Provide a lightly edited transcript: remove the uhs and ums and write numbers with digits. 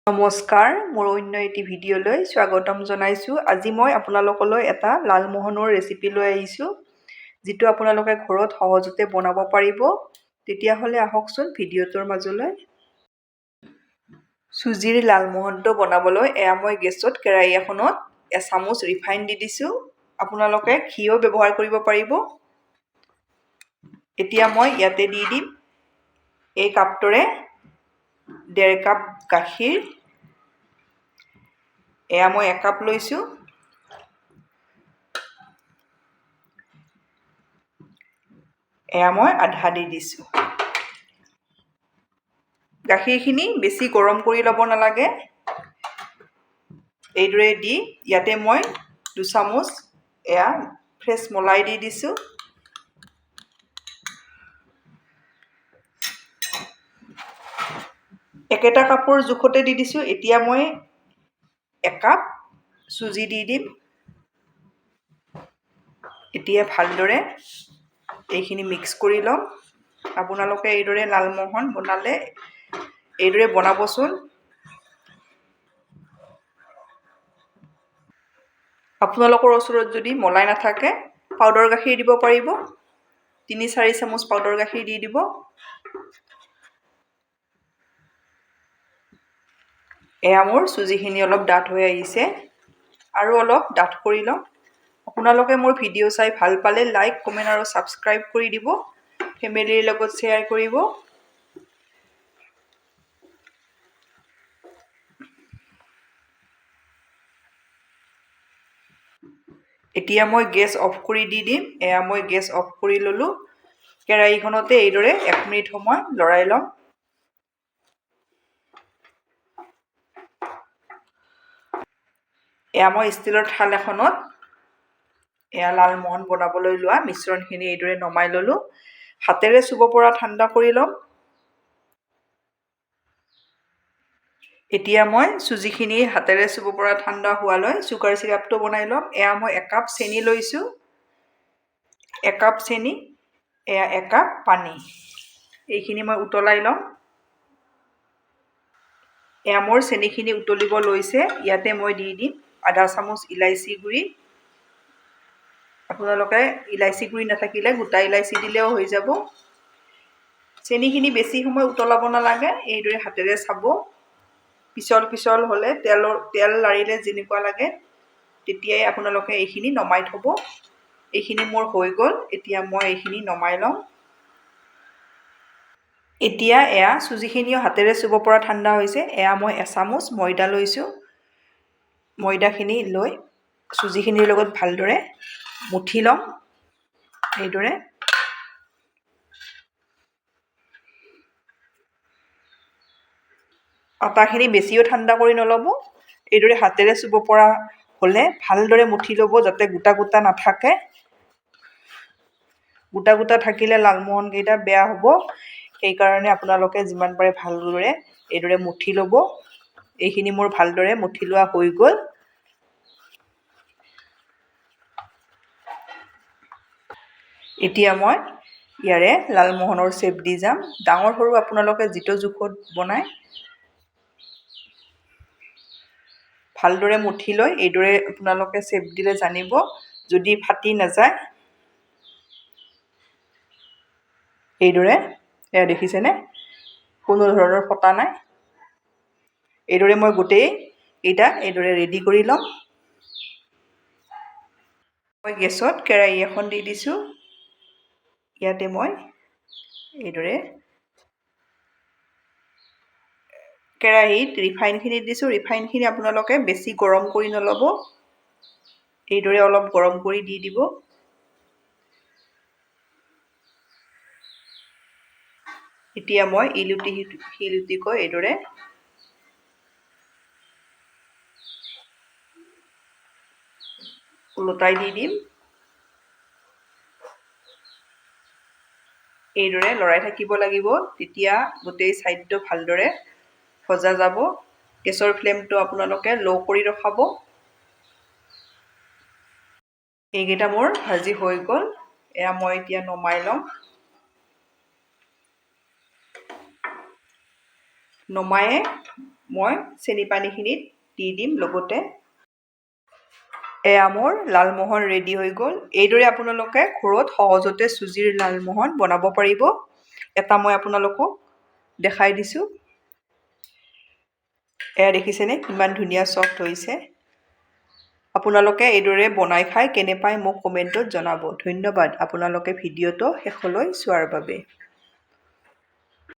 নমস্কাৰ, মোৰ অন্য এটি ভিডিঅ'লৈ স্বাগতম জনাইছোঁ। আজি মই আপোনালোকলৈ এটা লালমোহনৰ ৰেচিপি লৈ আহিছোঁ, যিটো আপোনালোকে ঘৰত সহজতে বনাব পাৰিব। তেতিয়াহ'লে আহকচোন ভিডিঅ'টোৰ মাজলৈ। চুজিৰ লালমোহনটো বনাবলৈ মই গেছত কেৰাহী এখনত এচামুচ ৰিফাইন দি দিছোঁ। আপোনালোকে ঘিও ব্যৱহাৰ কৰিব পাৰিব। এতিয়া মই ইয়াতে দি দিম এই কাপটোৰে 1.5 কাপ গাখীৰ। মই 1 কাপ লৈছোঁ। মই আধা দি দিছোঁ। গাখীৰখিনি বেছি গৰম কৰি ল'ব নালাগে। এইদৰে দি ইয়াতে মই 2 চামুচ ফ্ৰেছ মলাই দি দিছোঁ। একেটা কাপৰ জোখতে দি দিছোঁ। এতিয়া মই 1 কাপ চুজি দি দিম। এতিয়া ভালদৰে এইখিনি মিক্স কৰি ল'ম। আপোনালোকে এইদৰে লালমোহন বনালে এইদৰে বনাবচোন। আপোনালোকৰ ওচৰত যদি মলাই নাথাকে পাউডাৰ গাখীৰ দিব পাৰিব। 3-4 চামুচ পাউডাৰ গাখীৰ দি দিব। মোৰ চুজিখিনি অলপ ডাঠ হৈ আহিছে, আৰু অলপ ডাঠ কৰি ল'ম। আপোনালোকে মোৰ ভিডিঅ' চাই ভাল পালে লাইক, কমেণ্ট আৰু ছাবস্ক্ৰাইব কৰি দিব। ফেমিলিৰ লগত শ্বেয়াৰ কৰিব। এতিয়া মই গেছ অফ কৰি দি দিম। মই গেছ অফ কৰি ল'লোঁ। কেৰাহীখনতে এইদৰে 1 মিনিট সময় লৰাই ল'ম। মই ষ্টিলৰ থাল এখনত লালমোহন বনাবলৈ লোৱা মিশ্ৰণখিনি এইদৰে নমাই ল'লোঁ। হাতেৰে চুব পৰা ঠাণ্ডা কৰি ল'ম। এতিয়া মই চুজিখিনি হাতেৰে চুব পৰা ঠাণ্ডা হোৱালৈ চুগাৰ চিৰাপটো বনাই ল'ম। মই 1 কাপ চেনি লৈছোঁ। 1 কাপ চেনি, 1 কাপ পানী। এইখিনি মই উতলাই ল'ম। মোৰ চেনিখিনি উতলিব লৈছে। ইয়াতে মই দি দিম আধা চামুচ ইলাইচি গুড়ি। আপোনালোকে ইলাইচি গুড়ি নাথাকিলে গোটা ইলাইচি দিলেও হৈ যাব। চেনিখিনি বেছি সময় উতলাব নালাগে। এইদৰে হাতেৰে চাব। পিছল পিছল হ'লে তেল লাৰিলে যেনেকুৱা লাগে তেতিয়াই আপোনালোকে এইখিনি নমাই থ'ব। এইখিনি মোৰ হৈ গ'ল। এতিয়া মই এইখিনি নমাই ল'ম। এতিয়া চুজিখিনিও হাতেৰে চুব পৰা ঠাণ্ডা হৈছে। মই এচামুচ ময়দা লৈছোঁ। ময়দাখিনি লৈ চুজিখিনিৰ লগত ভালদৰে মুঠি ল'ম। এইদৰে আটাখিনি বেছিও ঠাণ্ডা কৰি নল'ব। এইদৰে হাতেৰে চুব পৰা হ'লে ভালদৰে মুঠি ল'ব, যাতে গোটা গোটা নাথাকে। গোটা গোটা থাকিলে লালমোহনকেইটা বেয়া হ'ব। সেইকাৰণে আপোনালোকে যিমান পাৰে ভালদৰে এইদৰে মুঠি ল'ব। এইখিনি মোৰ ভালদৰে মুঠি লোৱা হৈ গ'ল। এতিয়া মই ইয়াৰে লালমোহনৰ শ্বেপ দি যাম। ডাঙৰ সৰু আপোনালোকে যিটো জোখত বনায় ভালদৰে মুঠি লৈ এইদৰে আপোনালোকে শ্বেপ দিলে জানিব, যদি ফাটি নাযায়। এইদৰে দেখিছেনে, কোনো ধৰণৰ ফটা নাই। এইদৰে মই গোটেইকেইটা এইদৰে ৰেডি কৰি ল'ম। মই গেছত কেৰাহী এখন দি দিছোঁ। ইয়াতে মই এইদৰে কেৰাহীত ৰিফাইনখিনি দিছোঁ। ৰিফাইনখিনি আপোনালোকে বেছি গৰম কৰি নল'ব। এইদৰে অলপ গৰম কৰি দি দিব। এতিয়া মই ইলুটি সিলুটিকৈ এইদৰে ওলটাই দি দিম। এইদৰে লৰাই থাকিব লাগিব, তেতিয়া গোটেই ছাইডটো ভালদৰে ভজা যাব। গেছৰ ফ্লেমটো আপোনালোকে ল' কৰি ৰখাব। এইকেইটা মোৰ ভাজি হৈ গ'ল। মই এতিয়া নমাই ল'ম। নমায়ে মই চেনি পানীখিনিত দি দিম লগতে। এয়া মোৰ লালমোহন ৰেডি হৈ গ'ল। এইদৰে আপোনালোকে ঘৰত সহজতে চুজিৰ লালমোহন বনাব পাৰিব। এটা মই আপোনালোকক দেখাই দিছোঁ। এয়া দেখিছেনে কিমান ধুনীয়া ছফ্ট হৈছে। আপোনালোকে এইদৰে বনাই খাই কেনে পায় মোক কমেণ্টত জনাব। ধন্যবাদ আপোনালোকে ভিডিঅ'টো শেষলৈ চোৱাৰ বাবে।